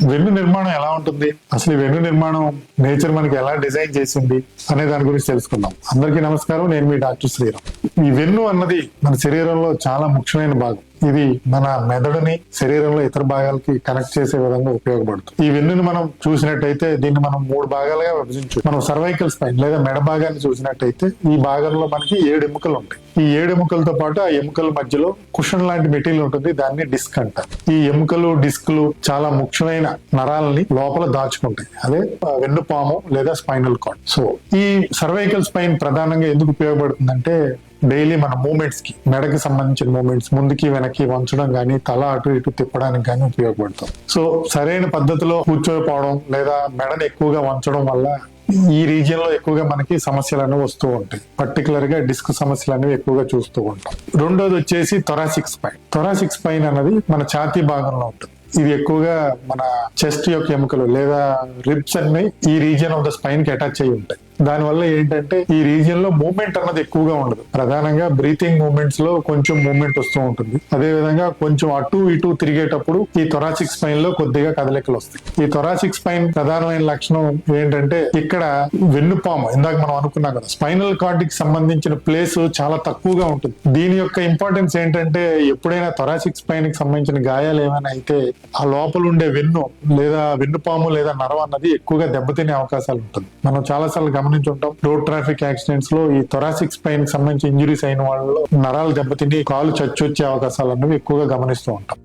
వెన్ను నిర్మాణం ఎలా ఉంటుంది, అసలు ఈ వెన్ను నిర్మాణం నేచర్ మనకి ఎలా డిజైన్ చేసింది అనే దాని గురించి తెలుసుకుందాం. అందరికీ నమస్కారం, నేను మీ డాక్టర్ శ్రీరామ్. ఈ వెన్ను అన్నది మన శరీరంలో చాలా ముఖ్యమైన భాగం. ఇది మన మెదడుని శరీరంలో ఇతర భాగాలకి కనెక్ట్ చేసే విధంగా ఉపయోగపడుతుంది. ఈ వెన్నుని మనం చూసినట్టయితే దీన్ని మనం 3 భాగాలుగా విభజించు. మనం సర్వైకల్ స్పైన్ లేదా మెడ భాగాన్ని చూసినట్టయితే ఈ భాగంలో మనకి 7 ఎముకలు ఉంటాయి. ఈ 7 ఎముకలతో పాటు ఆ ఎముకల మధ్యలో కుషన్ లాంటి మెటీరియల్ ఉంటుంది, దాన్ని డిస్క్ అంటారు. ఈ ఎముకలు డిస్క్లు చాలా ముఖ్యమైన నరాలని లోపల దాచుకుంటాయి, అదే వెన్నుపాము లేదా స్పైనల్ కార్డ్. సో ఈ సర్వైకల్ స్పైన్ ప్రధానంగా ఎందుకు ఉపయోగపడుతుందంటే డైలీ మన మూమెంట్స్ కి, మెడకి సంబంధించిన మూమెంట్స్, ముందుకి వెనక్కి వంచడం గానీ తల అటు ఇటు తిప్పడానికి గానీ ఉపయోగపడతాం. సో సరైన పద్ధతిలో కూర్చోపోవడం లేదా మెడని ఎక్కువగా వంచడం వల్ల ఈ రీజియన్ లో ఎక్కువగా మనకి సమస్యలు అనేవి వస్తూ ఉంటాయి. పర్టికులర్ గా డిస్క్ సమస్యలు అనేవి ఎక్కువగా చూస్తూ ఉంటాం. రెండోది వచ్చేసి థొరాసిక్ స్పైన్. థొరాసిక్ స్పైన్ అనేది మన ఛాతీ భాగంలో ఉంటుంది. ఇది ఎక్కువగా మన చెస్ట్ యొక్క ఎముకలు లేదా రిబ్స్ అన్ని ఈ రీజియన్ ఆఫ్ ద స్పైన్ కి అటాచ్ అయి ఉంటాయి. దానివల్ల ఏంటంటే ఈ రీజియన్ లో మూవ్మెంట్ అన్నది ఎక్కువగా ఉండదు. ప్రధానంగా బ్రీతింగ్ మూవ్మెంట్స్ లో కొంచెం మూవ్మెంట్ వస్తూ ఉంటుంది. అదే విధంగా కొంచెం అటు ఇటు తిరిగేటప్పుడు ఈ థొరాసిక్ స్పైన్ లో కొద్దిగా కదలికలు వస్తాయి. ఈ థొరాసిక్ స్పైన్ ప్రధానమైన లక్షణం ఏంటంటే ఇక్కడ వెన్నుపాము, ఇందాక మనం అనుకున్నాం కదా, స్పైనల్ కార్డ్ కి సంబంధించిన ప్లేస్ చాలా తక్కువగా ఉంటుంది. దీని యొక్క ఇంపార్టెన్స్ ఏంటంటే ఎప్పుడైనా థొరాసిక్ స్పైన్ కి సంబంధించిన గాయాలు ఏమైనా అయితే ఆ లోపల ఉండే వెన్ను లేదా వెన్నుపాము లేదా నరం అన్నది ఎక్కువగా దెబ్బతినే అవకాశాలు ఉంటుంది. మనం చాలా సార్లు గమనించుంటాం, రోడ్ ట్రాఫిక్ యాక్సిడెంట్స్ లో ఈ థొరాసిక్ స్పైన్ కి సంబంధించి ఇంజురీస్ అయిన వాళ్ళలో నరాలు దెబ్బతిని కాలు చచ్చొచ్చే అవకాశాలు అనేవి ఎక్కువగా గమనిస్తూ ఉంటాం.